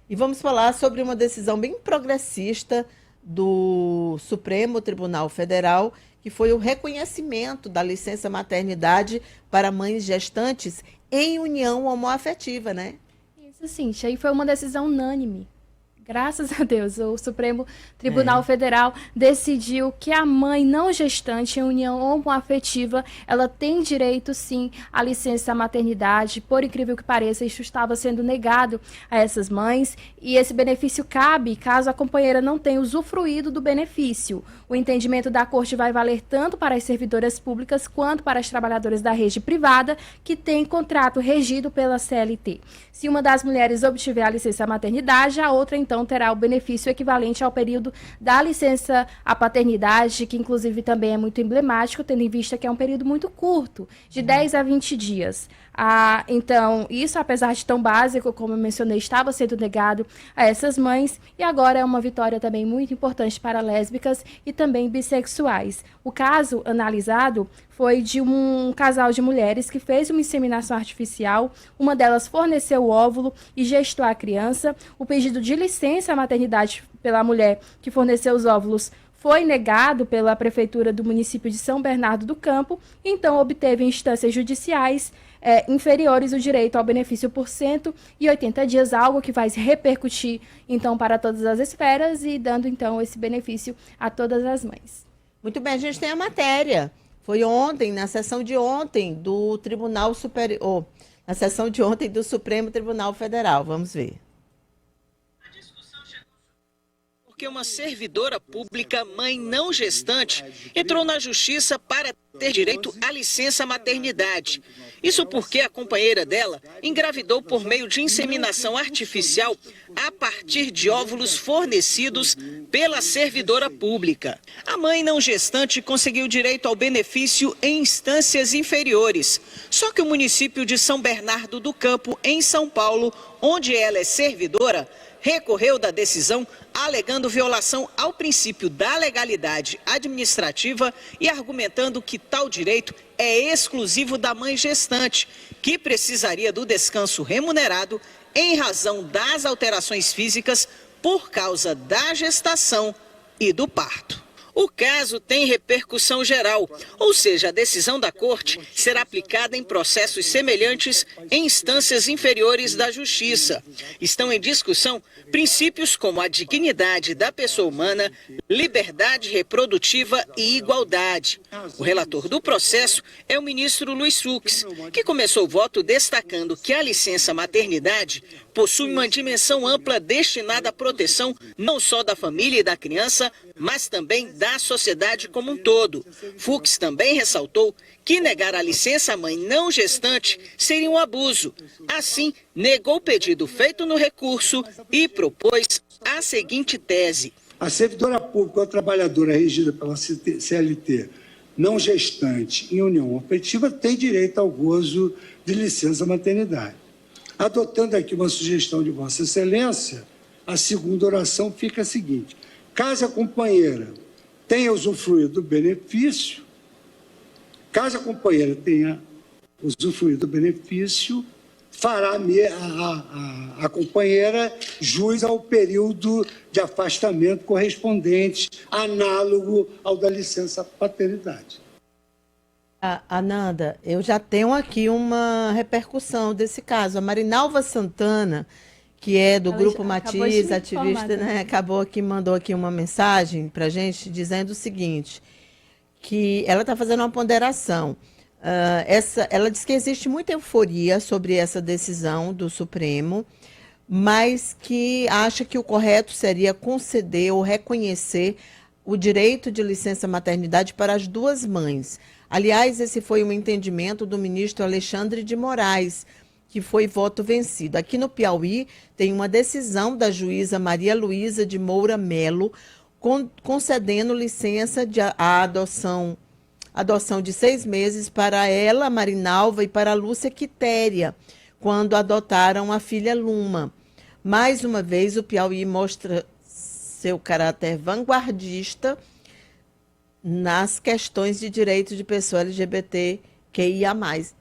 E vamos falar sobre uma decisão bem progressista do Supremo Tribunal Federal, que foi o reconhecimento da licença maternidade para mães gestantes em união homoafetiva, né? Isso, Cíntia, aí foi uma decisão unânime. Graças a Deus, o Supremo Tribunal É. Federal decidiu que a mãe não gestante em união homoafetiva, ela tem direito, sim, à licença maternidade. Por incrível que pareça, isso estava sendo negado a essas mães e esse benefício cabe caso a companheira não tenha usufruído do benefício. O entendimento da Corte vai valer tanto para as servidoras públicas quanto para as trabalhadoras da rede privada que têm contrato regido pela CLT. Se uma das mulheres obtiver a licença maternidade, a outra, então, terá o benefício equivalente ao período da licença à paternidade, que inclusive também é muito emblemático, tendo em vista que é um período muito curto, de 10 a 20 dias. Então, isso, apesar de tão básico, como eu mencionei, estava sendo negado a essas mães, e agora é uma vitória também muito importante para lésbicas e também bissexuais. O caso analisado foi de um casal de mulheres que fez uma inseminação artificial, uma delas forneceu o óvulo e gestou a criança. O pedido de licença à maternidade pela mulher que forneceu os óvulos foi negado pela prefeitura do município de São Bernardo do Campo, então obteve em instâncias judiciais inferiores o direito ao benefício por 180 dias, algo que vai repercutir então para todas as esferas e dando então esse benefício a todas as mães. Muito bem, a gente tem a matéria. Foi ontem, na sessão de ontem do Tribunal Superior, na sessão de ontem do Supremo Tribunal Federal. Vamos ver. Porque uma servidora pública, mãe não gestante, entrou na justiça para ter direito à licença maternidade. Isso porque a companheira dela engravidou por meio de inseminação artificial a partir de óvulos fornecidos pela servidora pública. A mãe não gestante conseguiu direito ao benefício em instâncias inferiores. Só que o município de São Bernardo do Campo, em São Paulo, onde ela é servidora, recorreu da decisão alegando violação ao princípio da legalidade administrativa e argumentando que tal direito é exclusivo da mãe gestante, que precisaria do descanso remunerado em razão das alterações físicas por causa da gestação e do parto. O caso tem repercussão geral, ou seja, a decisão da Corte será aplicada em processos semelhantes em instâncias inferiores da Justiça. Estão em discussão princípios como a dignidade da pessoa humana, liberdade reprodutiva e igualdade. O relator do processo é o ministro Luiz Fux, que começou o voto destacando que a licença maternidade possui uma dimensão ampla destinada à proteção não só da família e da criança, mas também da sociedade como um todo. Fux também ressaltou que negar a licença à mãe não gestante seria um abuso. Assim, negou o pedido feito no recurso e propôs a seguinte tese. A servidora pública ou trabalhadora regida pela CLT não gestante em união afetiva tem direito ao gozo de licença maternidade. Adotando aqui uma sugestão de Vossa Excelência, a segunda oração fica a seguinte: caso a companheira tenha usufruído do benefício, fará a companheira jus ao período de afastamento correspondente, análogo ao da licença paternidade. Ananda, eu já tenho aqui uma repercussão desse caso. A Marinalva Santana, que é do Grupo Matiz, ativista, né, acabou aqui, mandou aqui uma mensagem para a gente dizendo o seguinte, que ela está fazendo uma ponderação. Ela diz que existe muita euforia sobre essa decisão do Supremo, mas que acha que o correto seria conceder ou reconhecer o direito de licença maternidade para as duas mães. Aliás, esse foi um entendimento do ministro Alexandre de Moraes, que foi voto vencido. Aqui no Piauí, tem uma decisão da juíza Maria Luísa de Moura Melo, concedendo licença à adoção de 6 meses para ela, Marinalva, e para a Lúcia Quitéria, quando adotaram a filha Luma. Mais uma vez, o Piauí mostra seu caráter vanguardista nas questões de direitos de pessoa LGBTQIA+.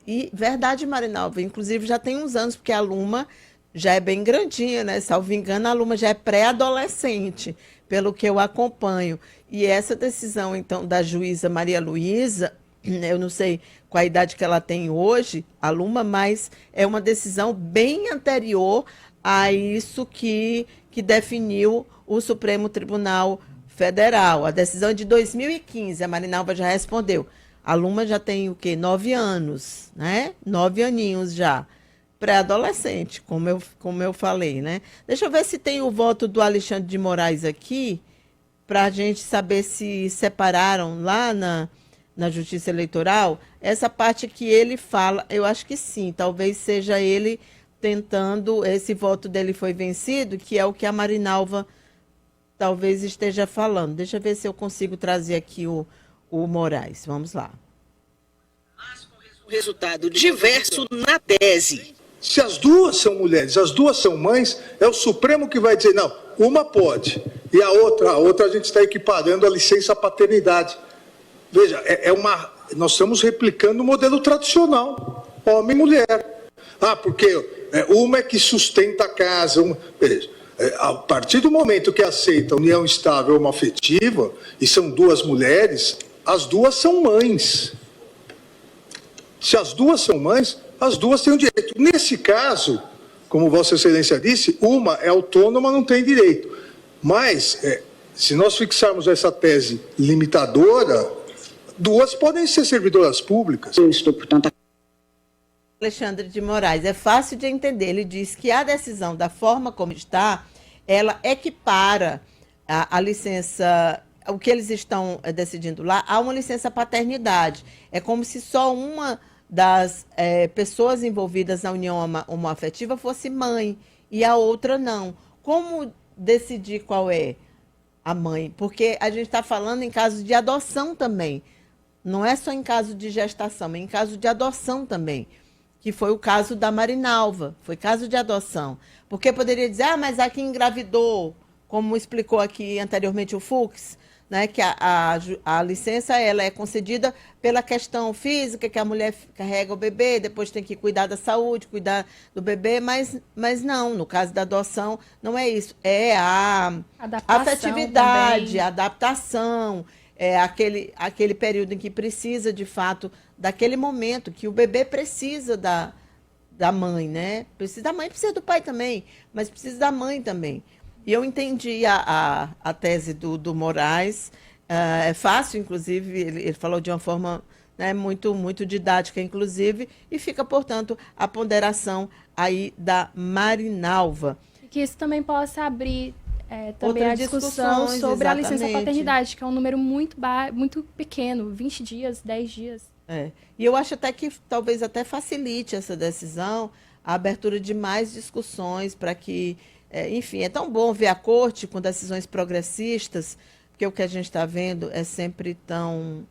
E verdade, Marinalva, inclusive já tem uns anos, porque a Luma já é bem grandinha, né? Salvo engano, a Luma já é pré-adolescente, pelo que eu acompanho. E essa decisão, então, da juíza Maria Luísa, eu não sei qual a idade que ela tem hoje, a Luma, mas é uma decisão bem anterior a isso que definiu o Supremo Tribunal Federal. A decisão é de 2015, a Marinalva já respondeu. A Luma já tem o quê? 9 anos, né? 9 aninhos já. Pré-adolescente, como eu falei, né? Deixa eu ver se tem o voto do Alexandre de Moraes aqui, para a gente saber se separaram lá na Justiça Eleitoral. Essa parte que ele fala, eu acho que sim, talvez seja ele tentando, esse voto dele foi vencido, que é o que a Marinalva talvez esteja falando. Deixa eu ver se eu consigo trazer aqui o Moraes. Vamos lá. Resultado diverso na tese. Se as duas são mulheres, as duas são mães, é o Supremo que vai dizer, não, uma pode, e a outra a gente está equiparando a licença paternidade. Veja, nós estamos replicando o modelo tradicional, homem e mulher. Porque uma é que sustenta a casa. Veja, a partir do momento que aceita a união estável homoafetiva, e são duas mulheres, as duas são mães. Se as duas são mães, as duas têm o direito. Nesse caso, como Vossa Excelência disse, uma é autônoma, não tem direito. Mas, se nós fixarmos essa tese limitadora, duas podem ser servidoras públicas. Eu estou, portanto... Alexandre de Moraes, é fácil de entender. Ele diz que a decisão, da forma como está, ela equipara a licença, o que eles estão decidindo lá, a uma licença paternidade. É como se só uma das pessoas envolvidas na união homoafetiva fosse mãe e a outra não. Como decidir qual é a mãe? Porque a gente está falando em caso de adoção também. Não é só em caso de gestação, é em caso de adoção também. Que foi o caso da Marinalva, foi caso de adoção. Porque poderia dizer, mas aqui engravidou, como explicou aqui anteriormente o Fux, né, que a licença ela é concedida pela questão física, que a mulher carrega o bebê, depois tem que cuidar da saúde, cuidar do bebê, mas não, no caso da adoção, não é isso. É a afetividade, também. A adaptação, aquele período em que precisa, de fato, daquele momento que o bebê precisa da mãe, né? Precisa da mãe, precisa do pai também, mas precisa da mãe também. E eu entendi a tese do Moraes, é fácil, inclusive, ele falou de uma forma, né, muito, muito didática, inclusive, e fica, portanto, a ponderação aí da Marinalva. Que isso também possa abrir também a discussão sobre a licença paternidade, que é um número muito pequeno, 20 dias, 10 dias. E eu acho até que talvez até facilite essa decisão, a abertura de mais discussões para que, enfim, é tão bom ver a corte com decisões progressistas, porque o que a gente está vendo é sempre tão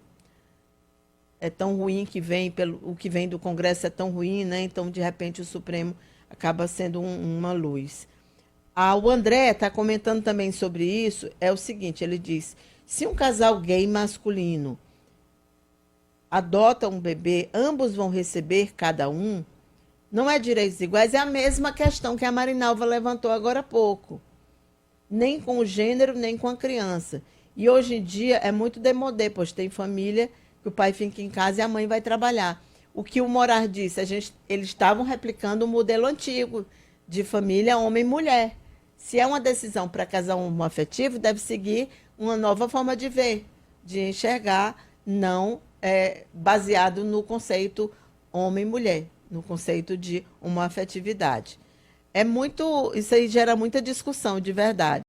ruim que vem, o que vem do Congresso é tão ruim, né? Então, de repente, o Supremo acaba sendo uma luz. O André está comentando também sobre isso, é o seguinte, ele diz, se um casal gay masculino adota um bebê, ambos vão receber cada um, não é direitos iguais, é a mesma questão que a Marinalva levantou agora há pouco. Nem com o gênero, nem com a criança. E hoje em dia é muito demodé, pois tem família que o pai fica em casa e a mãe vai trabalhar. O que o Morar disse, eles estavam replicando o modelo antigo de família homem e mulher. Se é uma decisão para casal homoafetivo, deve seguir uma nova forma de ver, de enxergar, não baseado no conceito homem e mulher, no conceito de homoafetividade. Isso aí gera muita discussão, de verdade.